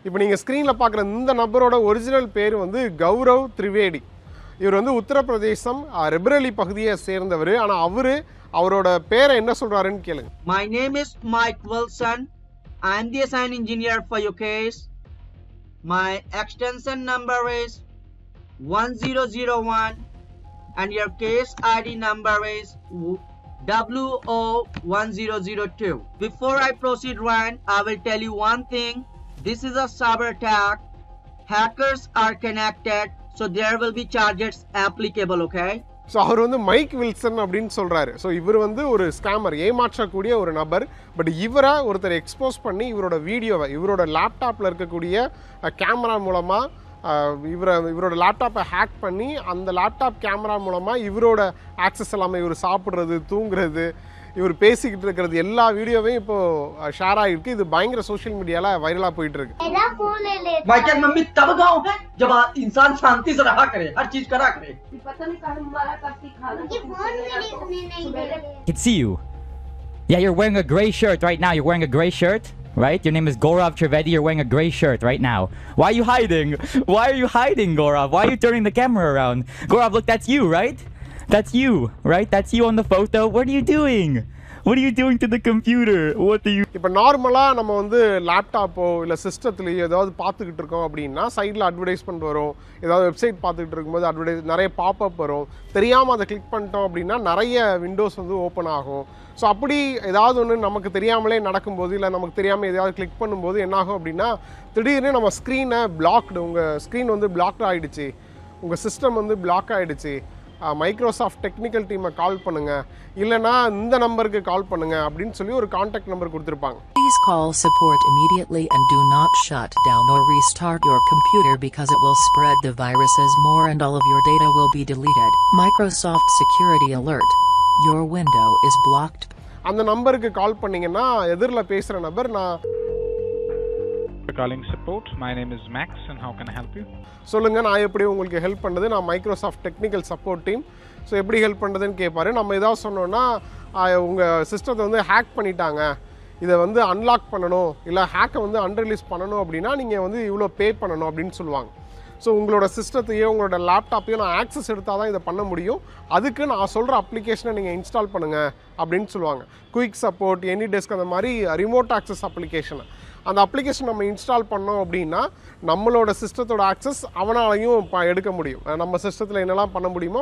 இப்போ நீங்கள் ஸ்க்ரீனில் பார்க்குற இந்த நபரோட ஒரிஜினல் பேர் வந்து கௌரவ் திரிவேடி. இவர் வந்து உத்தரப்பிரதேசம் ரெபரேலி பகுதியை சேர்ந்தவர். ஆனால் அவரோட பேரை என்ன சொல்கிறாருன்னு கேளுங்க. My name is Mike Wilson. I am the assigned engineer for your case. My extension number is 1001 and your case ID number is WO1002. Before I proceed, Ryan, I will tell you one thing. This is a cyber attack. Hackers are connected, so there will be charges applicable, okay? So அவர் வந்து Mike Wilson அப்படின்னு சொல்கிறாரு. So இவர் வந்து ஒரு scammer, ஏமாற்றக்கூடிய ஒரு நபர். But இவரை ஒருத்தர் எக்ஸ்போஸ் பண்ணி இவரோட வீடியோவை இவரோட லேப்டாப்பில் இருக்கக்கூடிய கேமரா மூலமாக இவரோட லேப்டாப்பை ஹேக் பண்ணி அந்த லேப்டாப் கேமரா மூலமாக இவரோட ஆக்சஸ் எல்லாமே, இவர் சாப்பிட்றது, தூங்குறது, இவர் பேசிக்கிட்டு இருக்கிறது எல்லா வீடியோவையும் இப்போ ஷேர் ஆகிருக்கு. இது பயங்கர சோஷியல் மீடியாவில் வைரலாக போயிட்டு इருக்கு. माइकल मम्मी तब गाँव है जब इंसान शांति से रहा करे, हर चीज करा करे. Can see you. Yeah, you're wearing a gray shirt right now. You're wearing a gray shirt, right? Your name is Gaurav Trivedi. You're wearing a gray shirt right now. Why are you hiding? Why are you hiding, Gaurav? Why are you turning the camera around? Gaurav, look, that's you, right? That's you, right? That's you on the photo. What are you doing? What are you doing to the computer? What are you... இப்போ நார்மலாக நம்ம வந்து லேப்டாப்போ இல்லை சிஸ்டத்துலேயோ ஏதாவது பார்த்துக்கிட்டு இருக்கோம் அப்படின்னா சைடில் அட்வர்டைஸ்மெண்ட் வரும். ஏதாவது வெப்சைட் பார்த்துக்கிட்டு இருக்கும்போது நிறைய பாப்அப் வரும். தெரியாமல் அதை கிளிக் பண்ணிட்டோம் அப்படின்னா நிறைய விண்டோஸ் வந்து ஓப்பன் ஆகும். ஸோ அப்படி ஏதாவது ஒன்று நமக்கு தெரியாமலே நடக்கும்போது இல்லை நமக்கு தெரியாமல் எதாவது கிளிக் பண்ணும்போது என்னாகும் அப்படின்னா திடீர்னு நம்ம ஸ்க்ரீனை பிளாக்டு, உங்கள் ஸ்க்ரீன் வந்து பிளாக்ட் ஆகிடுச்சு, உங்கள் சிஸ்டம் வந்து பிளாக் ஆகிடுச்சு, மைக்ரோசாஃப்ட் டெக்னிக்கல் டீமை கால் பண்ணுங்க, இல்லைனா இந்த நம்பருக்கு கால் பண்ணுங்க அப்படின்னு சொல்லி ஒரு கான்டாக்ட் நம்பர் கொடுத்துருப்பாங்க. Please call support immediately and do not shut down or restart your computer because it will spread the viruses more and all of your data will be deleted. Microsoft Security Alert. Your window is blocked. அந்த நம்பருக்கு கால் பண்ணீங்கன்னா எதிரில் பேசுகிற நபர் calling support. My name is Max and how can I help you? சொல்லுங்க, நான் எப்படி உங்களுக்கு ஹெல்ப் பண்ணுறது, நான் Microsoft technical support team. So எப்படி ஹெல்ப் பண்ணுறதுன்னு கேட்பாரு. நம்ம ஏதாவது சொன்னோன்னா உங்கள் சிஸ்டத்தை வந்து ஹேக் பண்ணிட்டாங்க, இதை வந்து அன்லாக் பண்ணணும், இல்லை ஹேக்கை வந்து அன்ரிலீஸ் பண்ணணும் அப்படின்னா நீங்கள் வந்து இவ்வளோ பே பண்ணணும் அப்படின்னு சொல்லுவாங்க. ஸோ உங்களோட சிஸ்டத்தையோ உங்களோட லேப்டாப்பையோ நான் ஆக்சஸ் எடுத்தால் தான் இதை பண்ண முடியும், அதுக்கு நான் சொல்கிற அப்ளிகேஷனை நீங்கள் இன்ஸ்டால் பண்ணுங்கள் அப்படின்னு சொல்லுவாங்க. குயிக் சப்போர்ட், எனி டெஸ்க், அந்த மாதிரி ரிமோட் ஆக்சஸ் அப்ளிகேஷனை அந்த அப்ளிகேஷன் நம்ம இன்ஸ்டால் பண்ணோம் அப்படின்னா நம்மளோட சிஸ்டத்தோட ஆக்சஸ் அவனாலையும் எடுக்க முடியும். நம்ம சிஸ்டத்தில் என்னெல்லாம் பண்ண முடியுமோ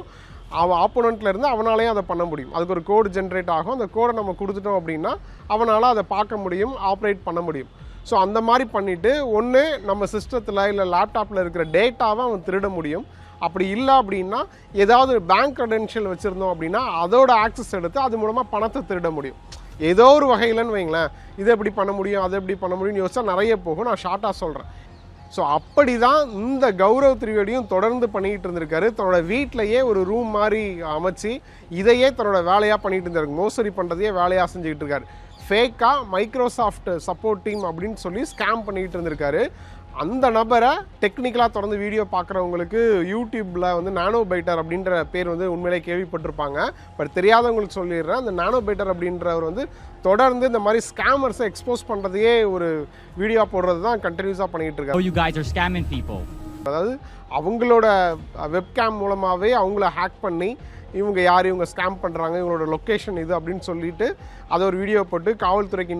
அவன் ஆப்போனண்ட்டில் இருந்து அவனாலையும் அதை பண்ண முடியும். அதுக்கு ஒரு கோடு ஜென்ரேட் ஆகும். அந்த கோடை நம்ம கொடுத்துட்டோம் அப்படின்னா அவனால் அதை பார்க்க முடியும், ஆப்ரேட் பண்ண முடியும். ஸோ அந்த மாதிரி பண்ணிவிட்டு ஒன்று நம்ம சிஸ்டத்தில் இல்லை லேப்டாப்பில் இருக்கிற டேட்டாவை அவன் திருட முடியும். அப்படி இல்லை அப்படின்னா ஏதாவது பேங்க் க்ரெடென்ஷியல் வச்சுருந்தோம் அப்படின்னா அதோட ஆக்சஸ் எடுத்து அது மூலமாக பணத்தை திருட முடியும். ஏதோ ஒரு வகையிலன்னு வைங்களேன். இதை எப்படி பண்ண முடியும், அதை எப்படி பண்ண முடியும்னு யோசிச்சா நிறைய போகும். நான் ஷார்ட்டாக சொல்கிறேன். ஸோ அப்படி தான் இந்த கௌரவ் திரிவேடியும் தொடர்ந்து பண்ணிக்கிட்டு இருந்திருக்காரு. தன்னோட வீட்டிலையே ஒரு ரூம் மாதிரி அமைச்சு இதையே தன்னோட வேலையாக பண்ணிகிட்டு இருந்தாரு. மோசடி பண்ணுறதையே வேலையாக செஞ்சுக்கிட்டு இருக்காரு. ஃபேக்காக மைக்ரோசாஃப்ட் சப்போர்ட் டீம் அப்படின்னு சொல்லி ஸ்கேம் பண்ணிக்கிட்டு இருந்திருக்காரு. அந்த நபரை டெக்னிக்கலாக தொடர்ந்து வீடியோ பார்க்குறவங்களுக்கு யூடியூப்பில் வந்து நானோ பைட்டர் அப்படின்ற பேர் வந்து உண்மையிலே கேள்விப்பட்டிருப்பாங்க. பட் தெரியாதவங்களுக்கு சொல்லிடுறேன். அந்த நானோ பைட்டர் அப்படின்றவர் வந்து தொடர்ந்து இந்த மாதிரி ஸ்கேமர்ஸை எக்ஸ்போஸ் பண்ணுறதையே ஒரு வீடியோ போடுறது தான் கண்டினியூஸாக பண்ணிகிட்டு இருக்காரு. Oh, you guys are scamming people. அதாவது அவங்களோட வெப்கேம் மூலமாகவே அவங்கள ஹேக் பண்ணி இவங்க யார், இவங்க ஸ்கேம் பண்ணுறாங்க, இவங்களோட லொக்கேஷன் இது அப்படின்னு சொல்லிட்டு அதை ஒரு வீடியோ போட்டு காவல்துறைக்கு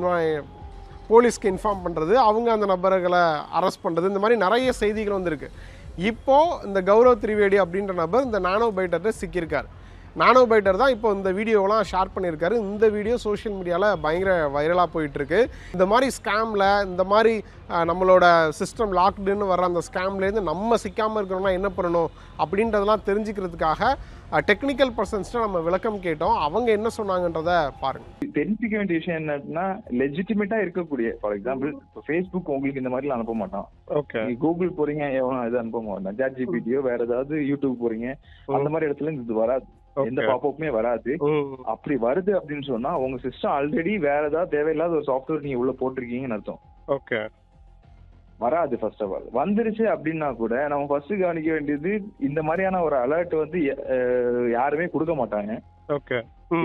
போலீஸ்க்கு இன்ஃபார்ம் பண்ணுறது, அவங்க அந்த நபர்களை அரெஸ்ட் பண்ணுறது, இந்த மாதிரி நிறைய செய்திகள் வந்துருக்கு. இப்போது இந்த கௌரவ் திரிவேடி அப்படின்ற நபர் இந்த நானோ பைட்டர்கிட்ட சிக்கியிருக்கார். நானோ பைட்டர் தான் இப்போ இந்த வீடியோலாம் ஷேர் பண்ணியிருக்காரு. இந்த வீடியோ சோஷியல் மீடியாவில் பயங்கர வைரலாக போயிட்டுருக்கு. இந்த மாதிரி ஸ்கேமில், இந்த மாதிரி நம்மளோட சிஸ்டம் லாக்டுன்னு வர அந்த ஸ்கேம்லேருந்து நம்ம சிக்காமல் இருக்கிறோம்னா என்ன பண்ணணும் அப்படின்றதெல்லாம் தெரிஞ்சுக்கிறதுக்காக டெக்னிக்கல் பர்சன்ஸ்ட்டு நம்ம விளக்கம் கேட்டோம். அவங்க என்ன சொன்னாங்கன்றத பாருங்கள். தெரிஞ்சிக்க வேண்டிய விஷயம் என்னன்னா, லெஜிட்டிமேட்டா இருக்கக்கூடிய, ஃபார் எக்ஸாம்பிள் இப்போ ஃபேஸ்புக் உங்களுக்கு இந்த மாதிரி அனுப்ப மாட்டான். ஓகே, கூகுள் போறீங்க எவனும் இது அனுப்ப மாட்டான். சாட் ஜிபிடியோ வேற ஏதாவது யூடியூப் போறீங்க அந்த மாதிரி இடத்துல இது வராது, எந்த பாப்அப்புமே வராது. அப்படி வருது அப்படின்னு சொன்னா உங்க சிஸ்டம் ஆல்ரெடி வேற ஏதாவது தேவையில்லாத ஒரு சாஃப்ட்வேர் நீங்க உள்ள போட்டிருக்கீங்கன்னு அர்த்தம். ஓகே, வராது. ஃபர்ஸ்ட் ஆஃப் ஆல் வந்துருச்சு அப்படின்னா கூட நம்ம ஃபர்ஸ்ட் கவனிக்க வேண்டியது, இந்த மாதிரியான ஒரு அலர்ட் வந்து யாருமே கொடுக்க மாட்டாங்க. ஓகே,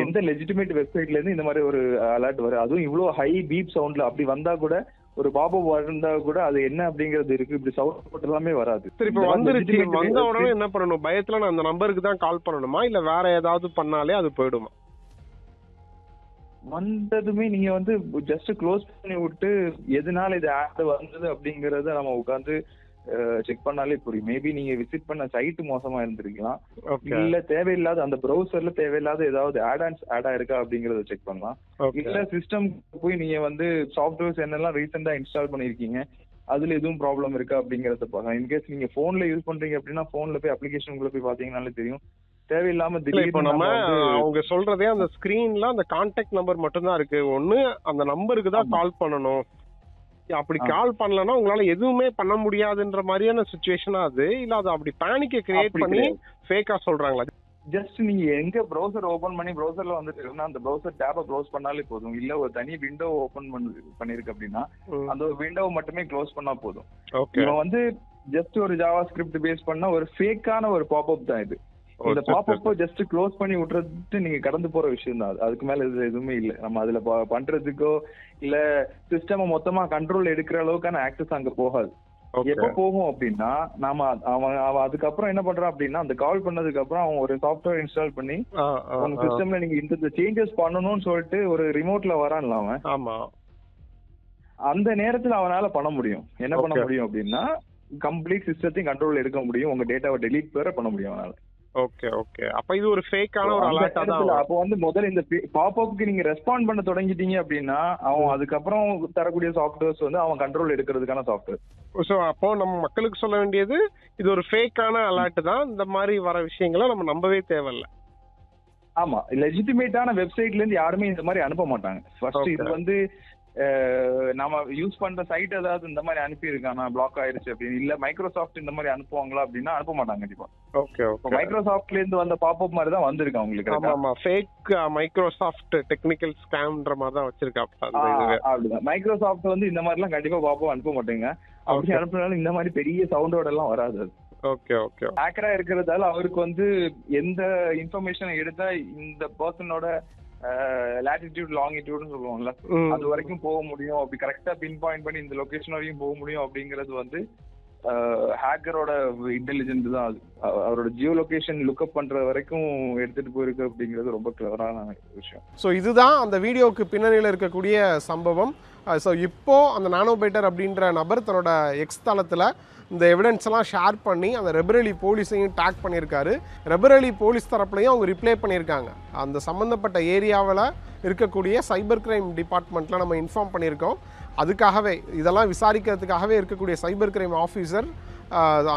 எந்த லெஜிட்டிமேட் வெப்சைட்ல இருந்து இந்த மாதிரி ஒரு அலர்ட் வரும், அதுவும் இவ்வளவு ஹை பீப் சவுண்ட்ல அப்படி வந்தா கூட ஒரு பாப்பப் வந்தா கூட அது என்ன அப்படிங்கிறது இருக்கு, இப்படி சவுண்ட் போட்டு எல்லாமே வராது. சரி, இப்போ வந்துருச்சு, வந்த உடனே என்ன பண்ணணும்? பயத்துல நான் அந்த நம்பருக்கு தான் கால் பண்ணணுமா இல்ல வேற ஏதாவது பண்ணாலே அது போயிடுமா? வந்ததுமே நீங்க வந்து ஜஸ்ட் க்ளோஸ் பண்ணி விட்டு எதனால இது ஆட் வந்தது அப்படிங்கறத நம்ம உட்காந்து செக் பண்ணாலே புரியும். மேபி நீங்க விசிட் பண்ண சைட் மோசமா இருந்திருக்கலாம், இல்ல தேவையில்லாத அந்த ப்ரௌசர்ல தேவையில்லாத ஏதாவது ஆட் ஆயிருக்கா அப்படிங்கறத செக் பண்ணலாம். இல்ல சிஸ்டம் போய் நீங்க வந்து சாஃப்ட்வேர்ஸ் என்னெல்லாம் ரீசெண்டா இன்ஸ்டால் பண்ணிருக்கீங்க அதுல எதுவும் ப்ராப்ளம் இருக்கா அப்படிங்கறத பார்க்கலாம். இன்கேஸ் நீங்க போன்ல யூஸ் பண்றீங்க அப்படின்னா போன்ல போய் அப்ளிகேஷன் உள்ள போய் பாத்தீங்கன்னாலே தெரியும். தேவையில்லாம திடீர்னு நம்ம அவங்க சொல்றதே அந்த ஸ்கிரீன்ல அந்த கான்டாக்ட் நம்பர் மட்டும் தான் இருக்கு. ஒண்ணு அந்த நம்பருக்கு தான் கால் பண்ணணும், அப்படி கால் பண்ணலன்னா உங்களால எதுவுமே பண்ண முடியாதுன்ற மாதிரியான சிச்சுவேஷனா அது இல்ல அது அப்படி பேனிக்க கிரியேட் பண்ணி ஃபேக்கா சொல்றாங்களா? ஜஸ்ட் நீங்க எங்க ப்ரௌசர் ஓபன் பண்ணி ப்ரௌசர்ல வந்துட்டு அந்த ப்ரௌசர் டேபை க்ளோஸ் பண்ணாலே போதும். இல்ல ஒரு தனி விண்டோ ஓபன் பண்ணிருக்கு அப்படின்னா அந்த ஒரு விண்டோவை மட்டுமே க்ளோஸ் பண்ணா போதும். இவன் வந்து ஜஸ்ட் ஒரு ஜாவா ஸ்கிரிப்ட் பேஸ் பண்ண ஒரு ஃபேக்கான ஒரு பாப்அப் தான் இது. இந்த பாப்அப் ஜஸ்ட் க்ளோஸ் பண்ணி விட்டுறது நீங்க கடந்து போற விஷயம் தான். அதுக்கு மேல இதுல எதுவுமே இல்ல. நம்ம அதுல பண்றதுக்கோ இல்ல சிஸ்டம் மொத்தமா கண்ட்ரோல் எடுக்கிற அளவுக்கான ஆக்சஸ் அங்க போகாது. எப்ப போகும் அப்படின்னா நாம அவன் அதுக்கப்புறம் என்ன பண்றான் அப்படின்னா அந்த கால் பண்ணதுக்கு அப்புறம் அவன் ஒரு சாஃப்ட்வேர் இன்ஸ்டால் பண்ணி உங்க சிஸ்டம்ல நீங்க இந்த சேஞ்சஸ் பண்ணணும்னு சொல்லிட்டு ஒரு ரிமோட்ல வரான்ல அவன். ஆமா, அந்த நேரத்துல அவனால பண்ண முடியும். என்ன பண்ண முடியும் அப்படின்னா கம்ப்ளீட் சிஸ்டத்தையும் கண்ட்ரோல் எடுக்க முடியும். உங்க டேட்டாவை டெலீட் வேற பண்ண முடியும் அவனால. ஓகே ஓகே, அப்ப இது ஒரு ஃபேக்கான ஒரு அலர்ட்டா தான். அப்போ வந்து முதல்ல இந்த பாப்அப்க்கு நீங்க ரெஸ்பாண்ட் பண்ண தொடங்கிட்டீங்க அப்படின்னா அவன் அதுக்கப்புறம் தரக்கூடிய சாஃப்ட்வேர்ஸ் வந்து அவன் கண்ட்ரோல் எடுக்கிறதுக்கான சாஃப்ட்வேர். சோ அப்போ நம்ம மக்களுக்கு சொல்ல வேண்டியது இது ஒரு ஃபேக்கான அலர்ட் தான், இந்த மாதிரி வர விஷயங்களை நம்ம நம்பவே தேவையில்ல. ஆமா, லெஜிட்டிமேட்டான வெப்சைட்ல இருந்து யாருமே இந்த மாதிரி அனுப்ப மாட்டாங்க. ஃபர்ஸ்ட் இது வந்து நம்ம யூஸ் பண்ற சைட் ஏதாவது இந்த மாதிரி அனுப்பி இருக்கானா பிளாக் ஆயிருச்சு அப்படின்னு, இல்ல மைக்ரோசாஃப்ட் இந்த மாதிரி அனுப்புவாங்களா அப்படின்னா அனுப்ப மாட்டாங்க கண்டிப்பா. ஓகே ஓகே, மைக்ரோசாஃப்ட்ல இருந்து வந்த பாப்அப் மாதிரி தான் வந்திருக்கு அவங்களுக்கு. ஆமா ஆமா, ஃபேக் மைக்ரோசாஃப்ட் டெக்னிக்கல் ஸ்கேம்ன்ற மாதிரி தான் வச்சிருக்காங்க. அப்படிதான் மைக்ரோசாஃப்ட் வந்து இந்த மாதிரி எல்லாம் கண்டிப்பா பாப்அப் அனுப்ப மாட்டேங்க. அப்படி அனுப்புனாலும் இந்த மாதிரி பெரிய சவுண்டோட எல்லாம் வராது. ஓகே ஓகே, ஹேக்கரா இருக்கிறதால அவருக்கு வந்து எந்த இன்ஃபர்மேஷன் எடுத்தா இந்த பர்சனோட லாட்டிடியூட் லாங்கிடியூட்னு சொல்லுவாங்கல்ல அது வரைக்கும் போக முடியும், அப்படி கரெக்டா பின் பாயிண்ட் பண்ணி இந்த லொகேஷன் வரைக்கும் போக முடியும் அப்படிங்கிறது வந்து ஹேக்கரோட இன்டெலிஜென்ட் தான். அது அவரோட ஜியோ லொகேஷன் லுக்அப் பண்ற வரைக்கும் எடுத்துட்டு போயிருக்கு அப்படிங்கிறது ரொம்ப கிளவரான விஷயம். ஸோ இதுதான் அந்த வீடியோவுக்கு பின்னணியில் இருக்கக்கூடிய சம்பவம். ஸோ இப்போ அந்த நானோபைட்டர் அப்படின்ற நபர் தன்னோட எக்ஸ் தளத்தில் இந்த எவிடன்ஸ் எல்லாம் ஷேர் பண்ணி அந்த ரெபரலி போலீஸையும் டேக் பண்ணியிருக்காரு. ரெபரலி போலீஸ் தரப்புலையும் அவங்க ரிப்ளை பண்ணியிருக்காங்க. அந்த சம்மந்தப்பட்ட ஏரியாவில் இருக்கக்கூடிய சைபர் கிரைம் டிபார்ட்மெண்ட்டில் நம்ம இன்ஃபார்ம் பண்ணியிருக்கோம். அதுக்காகவே இதெல்லாம் விசாரிக்கிறதுக்காகவே இருக்கக்கூடிய சைபர் கிரைம் ஆஃபீஸர்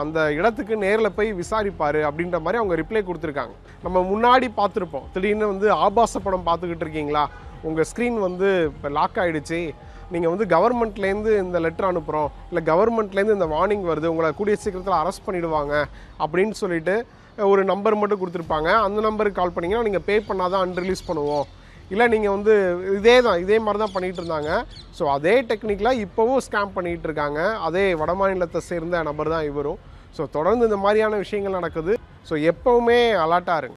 அந்த இடத்துக்கு நேரில் போய் விசாரிப்பார் அப்படின்ற மாதிரி அவங்க ரிப்ளை கொடுத்துருக்காங்க. நம்ம முன்னாடி பார்த்துருப்போம், திடீர்னு வந்து ஆபாச படம் பார்த்துக்கிட்டு இருக்கீங்களா, உங்கள் ஸ்க்ரீன் வந்து இப்போ லாக் ஆகிடுச்சு, நீங்கள் வந்து கவர்மெண்ட்லேருந்து இந்த லெட்டர் அனுப்புகிறோம், இல்லை கவர்மெண்ட்லேருந்து இந்த வார்னிங் வருது, உங்களை கூடிய சீக்கிரத்தில் அரெஸ்ட் பண்ணிவிடுவாங்க அப்படின்னு சொல்லிட்டு ஒரு நம்பர் மட்டும் கொடுத்துருப்பாங்க. அந்த நம்பருக்கு கால் பண்ணிங்கன்னா நீங்கள் பே பண்ணால் தான் அன்ரிலீஸ் பண்ணுவோம், இல்லை நீங்கள் வந்து இதே மாதிரி தான் பண்ணிகிட்டு இருந்தாங்க. ஸோ அதே டெக்னிக்கில் இப்போவும் ஸ்கேம் பண்ணிகிட்டு இருக்காங்க. அதே வட மாநிலத்தை சேர்ந்த நபர் தான் இவரும். ஸோ தொடர்ந்து இந்த மாதிரியான விஷயங்கள் நடக்குது. ஸோ எப்போவுமே அலர்ட்டாக இருங்க.